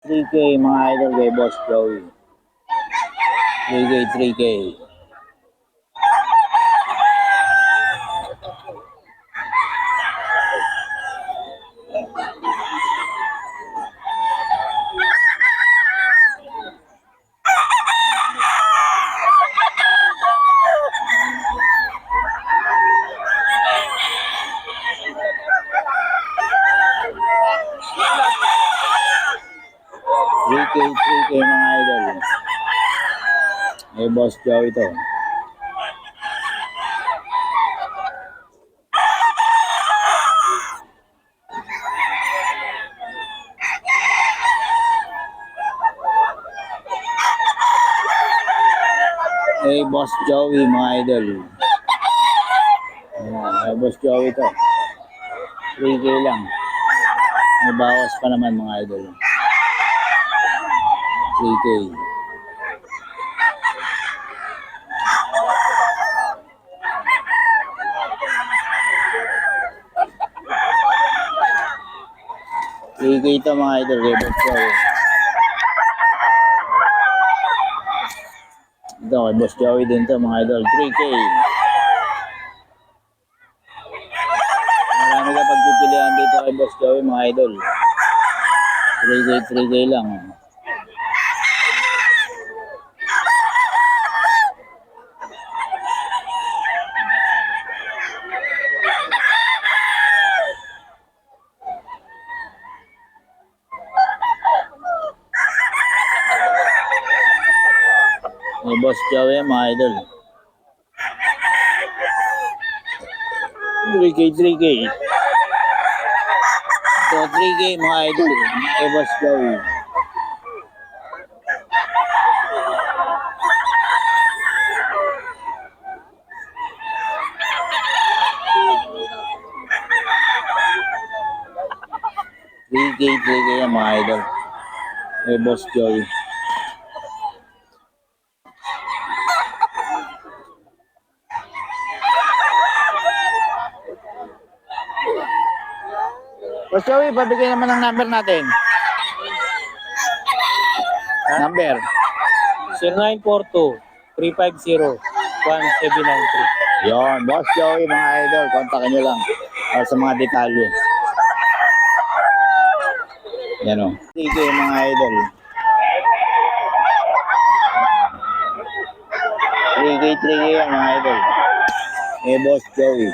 3K mga idol kay Boss Joey. 3K, 3K. K, 3K mga idol. May Boss Joey ito. May Boss Joey mga idol. May Boss Joey ito. 3K lang. May bawas pa naman mga idol. 3K. Ito mga idol, kay Boss Joey. Ito, kay Boss Joey din to mga idol, 3K. Marami ka pagpipilihan dito kay Boss Joey mga idol. 3K, 3K lang. May Boss Joey mga idol. 3K, 3K. So 3K mga idol. May Boss Joey. K yan mga idol. May Boss Joey. Boss Joey, pabigay naman ng number natin. Number? 0942-350-1793. Yon, Boss Joey mga idol. Kontakin nyo lang sa mga detalye. Yan o. 3K mga idol. 3K yan mga idol. May Boss Joey.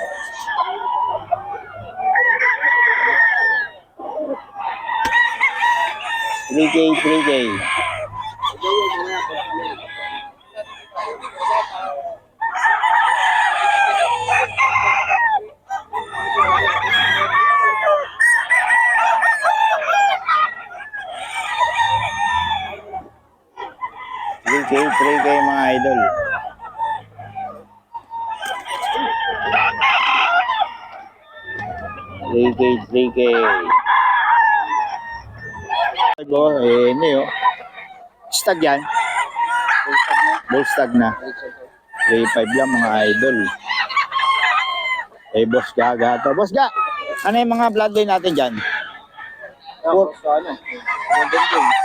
Three K. Three K mga idol. Three K. Ini oh. Stag yan. Bull stag na. 3.5 lang mga idol. Boss Gaga to. Boss Ga, ano yung mga bloodline natin dyan?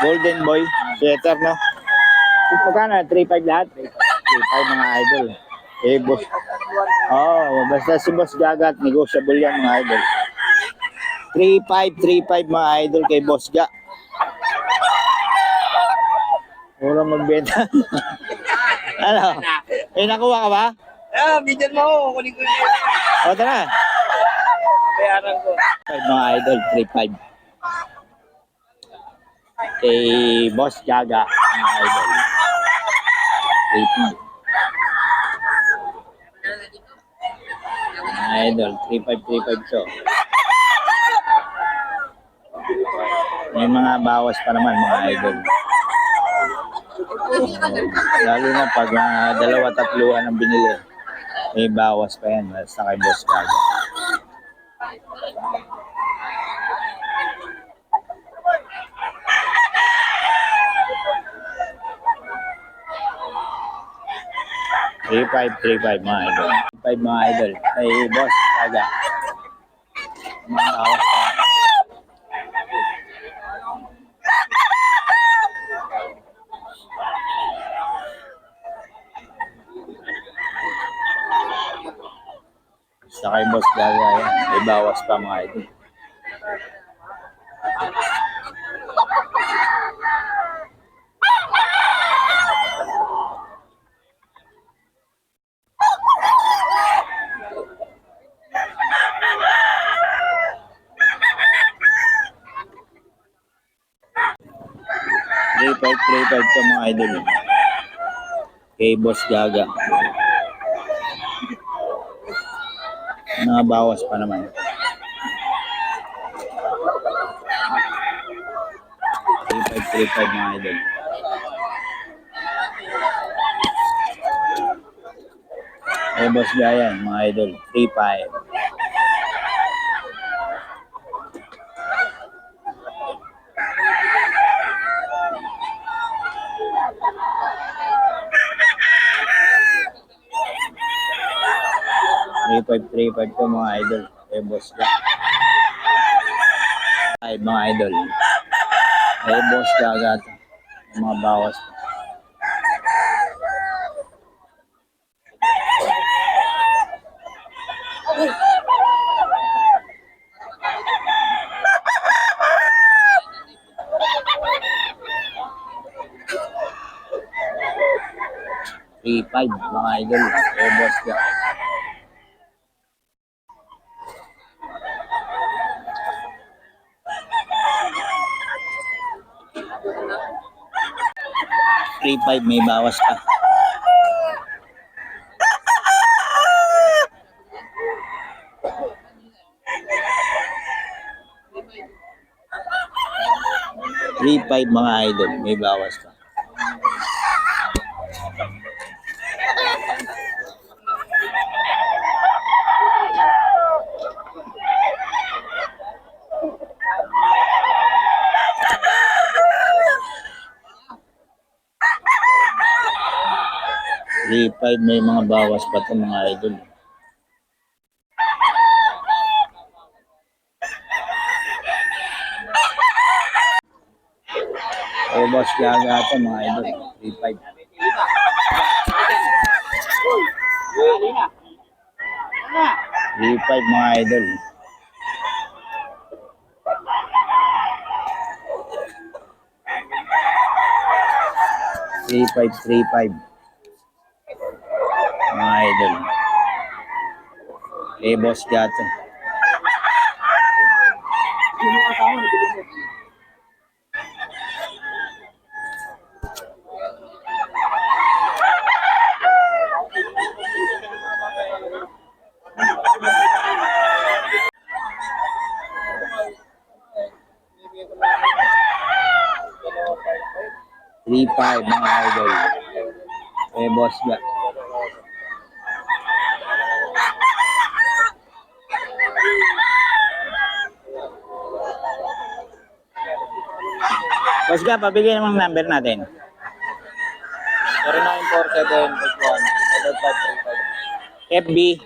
Golden Boy. Sweater, no? Magkano? 3.5 lahat? 3.5 mga idol. Boss. Basta si Boss Gaga at negotiable yan mga idol. 3.5 mga idol kay Boss Ga. Mura magbenta. Ano? Nakuha ka ba? Bigyan mo. Kunin ko yun. Tara. Bayaran ko. Mga idol, 3.5. Kay Boss Gaga, mga idol. 3.5. Mga idol, 3.5 so. May mga bawas pa naman mga idol. Lalo na pag dalawa tatluan ang binili, may bawas pa yan basta kay Boss Gaga. Three five mga idol. 5 mga idol kay Boss Gaga. Mga bawas pa. kay Boss Gaga. Yan. May bawas pa mga idol. Three five to mga idol. Kay Boss Gaga. Bawas pa naman. 3-5 mga idol. Kay Boss Gaga mga idol. 3-5. Three five to mga idol. Kay Boss Gaga. Ay mga idol. Kay Boss Gaga to. Mga bawas pa. Three five mga idol. Kay Boss Gaga. Three five may bawas pa. Three five mga idol may bawas pa. Three five may mga bawas pa to mga idol. Kay Boss Gaga to mga idol. 3-5. 3-5 mga idol. Three five mga idol. Kay Boss Gaga. Three five mga idol. Kay Boss Gaga. Boss Gaga, pabigyan naman ang number natin. 0947-81-535. FB,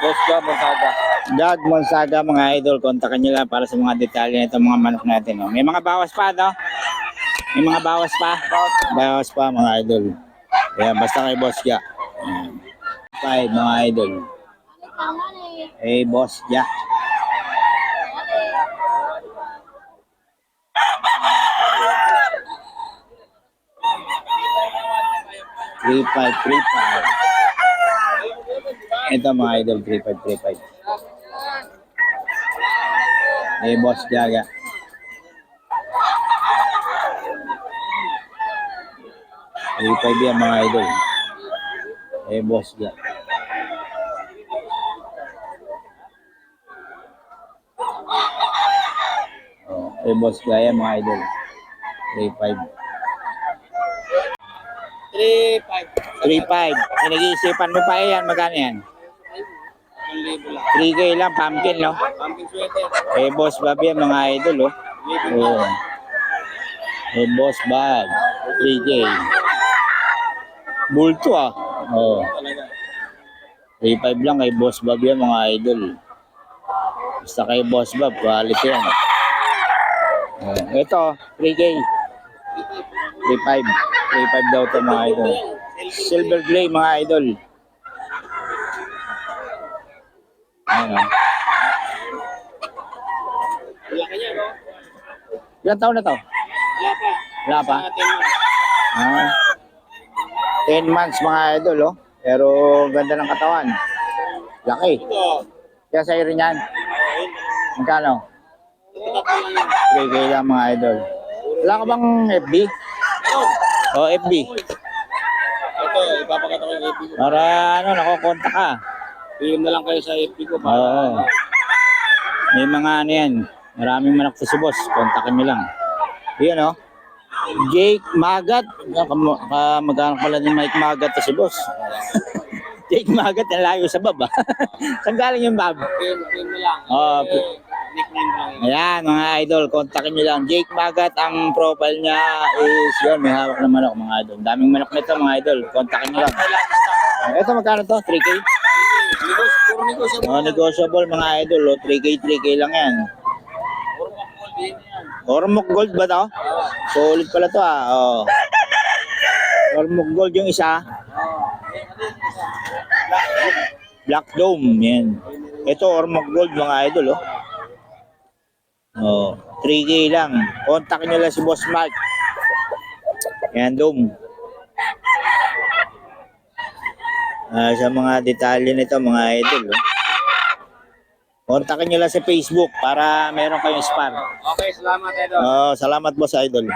Boss Gaga Montaga. God Monsaga mga idol. Kontakan nyo lang para sa mga detalye nito mga manok natin. Oh. May mga bawas pa, no? May mga bawas pa. Bawas pa mga idol. Kaya basta kay Boss Gaga. 5 mga idol. Hey Boss Gaga. Three five. Ito mga idol, 3-5. Hey Boss Gaga. Three five yan mga idol. Hey Boss Gaga. Oh, hey Boss Gaga mga idol. 3-5. 3-5. Pinag-iisipan mo pa yan. Magkano yan? 3K lang, pumpkin, no? Pumpkin sweater. Eh, Boss Bob yan, mga idol, oh. Oh. Eh, Boss Bob. 3K. Bulto, ah. Oh. 3-5 lang kay Boss Bob yan, mga idol. Basta kay Boss Bob, quality yan. Oh. Ito, 3K. 3-5. 3-5 daw ito, mga idol. Silver gray, mga idol. Ilang taon na to? Wala pa. Wala pa? Sa 10 months. Ah, 10 months mga idol, oh. Pero ganda ng katawan. Laki. Ito. Kaya sa'yo rin yan. Ayun. Magkano? Ito tatlo lang yan. 3K lang mga idol. Wala ka bang FB? Ayun. O FB? Ito, ipapakita ko yung FB ko. Para ano, nakukontak ka. PM na lang kayo sa FB ko para Oo. May mga ano yan. Maraming manok sa si boss. Kontakin nyo lang. Yan, oh. Jake Magat. Kamag-anak pala ni Mike Magat to si boss. Jake Magat, ang layo sa baba. Saan galing yung bab? PM na lang. Oo. Nickname lang yun. Ayan, mga idol, kontakin nyo lang. Jake Magat, ang profile niya is yun, may hawak na manok, mga idol. Daming manok nito, mga idol. Kontakin nyo lang. May lagi stock. Ito, magkano to? 3K? Puro negosyable. Oh, negotiable, mga idol. Oh, 3K lang yan. Puro makmol din yan. Ormoc Gold ba to? Solid pala to, ah. Oh. Ormoc Gold yung isa. Black Dome, yan. Ito, Ormoc Gold, mga idol, oh. Oh, 3K lang. Kontakin nyo lang si Boss Mark. Yan, Dome. Sa mga detalye nito, mga idol, oh. Kontakin nyo lang sa Facebook para meron kayong spar. Okay, salamat, Edo. Salamat, Boss Idol.